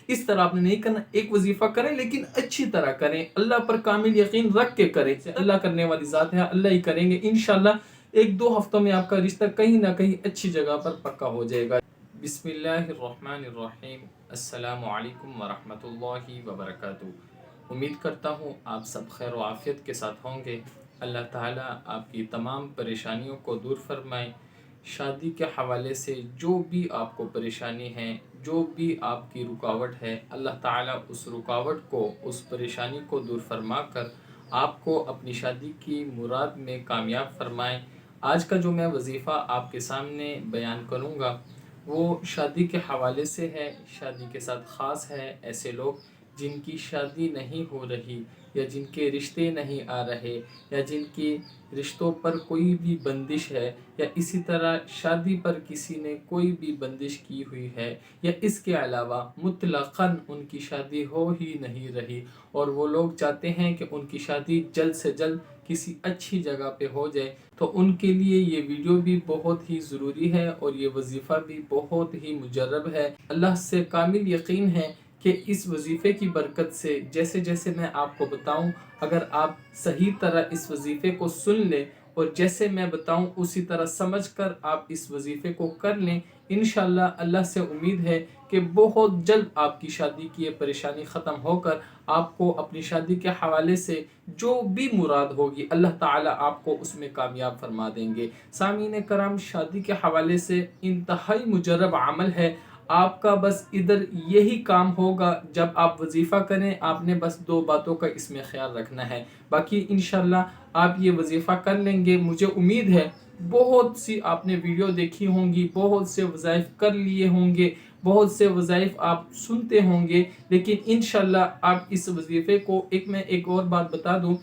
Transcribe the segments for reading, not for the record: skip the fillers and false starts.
اس طرح آپ نے نہیں کرنا. ایک وظیفہ کریں لیکن اچھی طرح کریں, اللہ پر کامل یقین رکھ کے کریں. اللہ کرنے والی ذات ہے, اللہ ہی کریں گے انشاءاللہ. 1-2 ہفتوں میں آپ کا رشتہ کہیں نہ کہیں اچھی جگہ پر پکا ہو جائے گا. بسم اللہ الرحمن الرحیم. السلام علیکم ورحمۃ اللہ وبرکاتہ. امید کرتا ہوں آپ سب خیر و عافیت کے ساتھ ہوں گے. اللہ تعالیٰ آپ کی تمام پریشانیوں کو دور فرمائے. شادی کے حوالے سے جو بھی آپ کو پریشانی ہے, جو بھی آپ کی رکاوٹ ہے, اللہ تعالیٰ اس رکاوٹ کو, اس پریشانی کو دور فرما کر آپ کو اپنی شادی کی مراد میں کامیاب فرمائے. آج کا جو میں وظیفہ آپ کے سامنے بیان کروں گا وہ شادی کے حوالے سے ہے, شادی کے ساتھ خاص ہے. ایسے لوگ جن کی شادی نہیں ہو رہی, یا جن کے رشتے نہیں آ رہے, یا جن کی رشتوں پر کوئی بھی بندش ہے, یا اسی طرح شادی پر کسی نے کوئی بھی بندش کی ہوئی ہے, یا اس کے علاوہ مطلقاً ان کی شادی ہو ہی نہیں رہی, اور وہ لوگ چاہتے ہیں کہ ان کی شادی جلد سے جلد کسی اچھی جگہ پہ ہو جائے, تو ان کے لیے یہ ویڈیو بھی بہت ہی ضروری ہے, اور یہ وظیفہ بھی بہت ہی مجرب ہے. اللہ سے کامل یقین ہے کہ اس وظیفے کی برکت سے جیسے جیسے میں آپ کو بتاؤں, اگر آپ صحیح طرح اس وظیفے کو سن لیں اور جیسے میں بتاؤں اسی طرح سمجھ کر آپ اس وظیفے کو کر لیں, انشاءاللہ اللہ سے امید ہے کہ بہت جلد آپ کی شادی کی یہ پریشانی ختم ہو کر آپ کو اپنی شادی کے حوالے سے جو بھی مراد ہوگی اللہ تعالیٰ آپ کو اس میں کامیاب فرما دیں گے. سامعین کرام, شادی کے حوالے سے انتہائی مجرب عمل ہے. آپ کا بس ادھر یہی کام ہوگا, جب آپ وظیفہ کریں آپ نے بس 2 باتوں کا اس میں خیال رکھنا ہے. باقی انشاءاللہ آپ یہ وظیفہ کر لیں گے. مجھے امید ہے بہت سی آپ نے ویڈیو دیکھی ہوں گی, بہت سے وظائف کر لیے ہوں گے, بہت سے وظائف آپ سنتے ہوں گے, لیکن انشاءاللہ آپ اس وظیفے کو میں ایک اور بات بتا دوں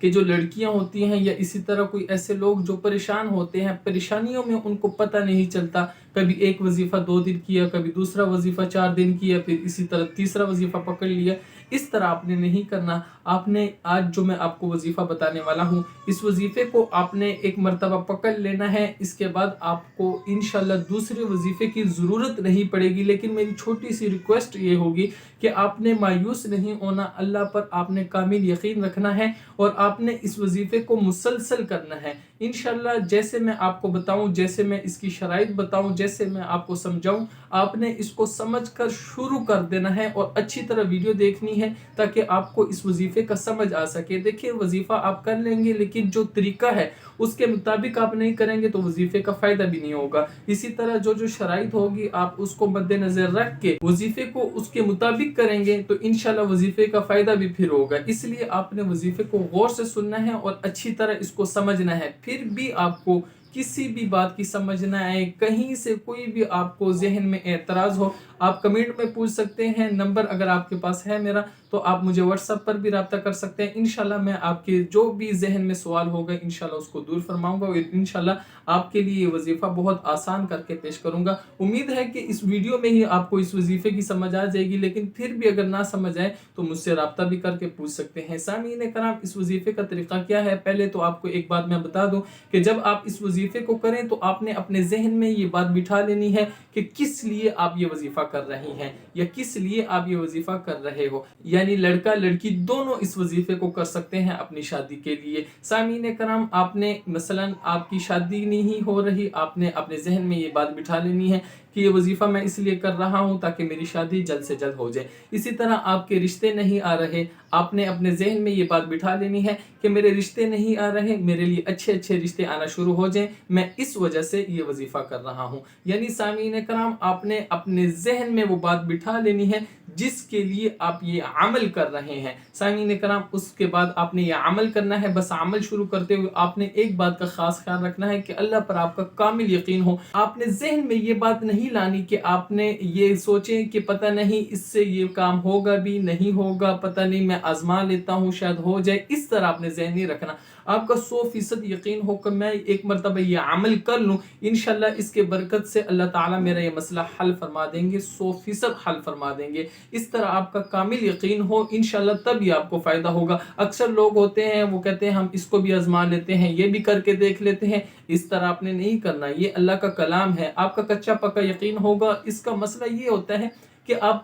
کہ جو لڑکیاں ہوتی ہیں یا اسی طرح کوئی ایسے لوگ جو پریشان ہوتے ہیں, پریشانیوں میں ان کو پتہ نہیں چلتا, کبھی ایک وظیفہ 2 دن کیا, کبھی دوسرا وظیفہ 4 دن کیا, پھر اسی طرح تیسرا وظیفہ پکڑ لیا. اس طرح آپ نے نہیں کرنا. آپ نے آج جو میں آپ کو وظیفہ بتانے والا ہوں, اس وظیفے کو آپ نے ایک مرتبہ پکڑ لینا ہے. اس کے بعد آپ کو انشاءاللہ دوسرے وظیفے کی ضرورت نہیں پڑے گی. لیکن میری چھوٹی سی ریکویسٹ یہ ہوگی کہ آپ نے مایوس نہیں ہونا, اللہ پر آپ نے کامل یقین رکھنا ہے, اور آپ نے اس وظیفے کو مسلسل کرنا ہے. انشاءاللہ جیسے میں آپ کو بتاؤں, جیسے میں اس کی شرائط بتاؤں, جیسے میں آپ کو سمجھاؤں, آپ نے اس کو سمجھ کر شروع کر دینا ہے, اور اچھی طرح ویڈیو دیکھنی ہے تاکہ آپ کو اس وظیفے کا سمجھ آ سکے. دیکھیں, وظیفہ آپ کر لیں گے لیکن جو طریقہ ہے اس کے مطابق آپ نہیں کریں گے تو وظیفے کا فائدہ بھی نہیں ہوگا. اسی طرح جو شرائط ہوگی آپ اس کو مد نظر رکھ کے وظیفے کو اس کے مطابق کریں گے تو انشاءاللہ وظیفے کا فائدہ بھی پھر ہوگا. اس لیے آپ نے وظیفے کو غور سے سننا ہے اور اچھی طرح اس کو سمجھنا ہے. پھر بھی آپ کو کسی بھی بات کی سمجھ نہ آئے, کہیں سے کوئی بھی آپ کو ذہن میں اعتراض ہو, آپ کمنٹ میں پوچھ سکتے ہیں. نمبر اگر آپ کے پاس ہے میرا تو آپ مجھے واٹس ایپ پر بھی رابطہ کر سکتے ہیں. انشاءاللہ میں آپ کے جو بھی ذہن میں سوال ہوگا انشاءاللہ اس کو دور فرماؤں گا, اور انشاءاللہ آپ کے لیے یہ وظیفہ بہت آسان کر کے پیش کروں گا. امید ہے کہ اس ویڈیو میں ہی آپ کو اس وظیفے کی سمجھ آ جائے گی, لیکن پھر بھی اگر نہ سمجھ آئے تو مجھ سے رابطہ بھی کر کے پوچھ سکتے ہیں. سامعین کرام, اس وظیفے کا طریقہ کیا ہے؟ پہلے تو آپ کو ایک بات میں بتا دوں کہ جب آپ اس وظیفے کو کریں تو آپ نے اپنے ذہن میں یہ بات بٹھا لینی ہے کہ کس لیے آپ یہ وظیفہ کر رہے ہیں, یا کس لیے آپ یہ وظیفہ کر رہے ہو. یعنی لڑکا لڑکی دونوں اس وظیفے کو کر سکتے ہیں اپنی شادی کے لیے. سامعین کرام, آپ نے مثلا آپ کی شادی نہیں ہو رہی, آپ نے اپنے ذہن میں یہ بات بٹھا لینی ہے کہ یہ وظیفہ میں اس لیے کر رہا ہوں تاکہ میری شادی جلد سے جلد ہو جائے. اسی طرح آپ کے رشتے نہیں آ رہے, آپ نے اپنے ذہن میں یہ بات بٹھا لینی ہے کہ میرے رشتے نہیں آ رہے, میرے لیے اچھے اچھے رشتے آنا شروع ہو جائیں, میں اس وجہ سے یہ وظیفہ کر رہا ہوں. یعنی سامعین کرام, آپ نے اپنے ذہن میں وہ بات بٹھا لینی ہے جس کے لیے آپ یہ عمل کر رہے ہیں. سامعین کرام, اس کے بعد آپ نے یہ عمل کرنا ہے. بس عمل شروع کرتے ہوئے آپ نے ایک بات کا خاص خیال رکھنا ہے کہ اللہ پر آپ کا کامل یقین ہو. آپ نے ذہن میں یہ بات نہیں لانی کہ آپ نے یہ سوچیں کہ پتہ نہیں اس سے یہ کام ہوگا بھی نہیں ہوگا, پتہ نہیں میں آزما لیتا ہوں شاید ہو جائے. اس طرح آپ نے ذہن نہیں رکھنا. آپ کا 100% یقین ہو کہ میں ایک مرتبہ یہ عمل کر لوں, انشاءاللہ اس کے برکت سے اللہ تعالیٰ میرا یہ مسئلہ حل فرما دیں گے, 100% حل فرما دیں گے. اس طرح آپ کا کامل یقین ہو انشاءاللہ, تب ہی آپ کو فائدہ ہوگا. اکثر لوگ ہوتے ہیں وہ کہتے ہیں ہم اس کو بھی آزما لیتے ہیں, یہ بھی کر کے دیکھ لیتے ہیں. اس طرح آپ نے نہیں کرنا. یہ اللہ کا کلام ہے, آپ کا کچا پکا یقین ہوگا. اس کا مسئلہ یہ ہوتا ہے کہ آپ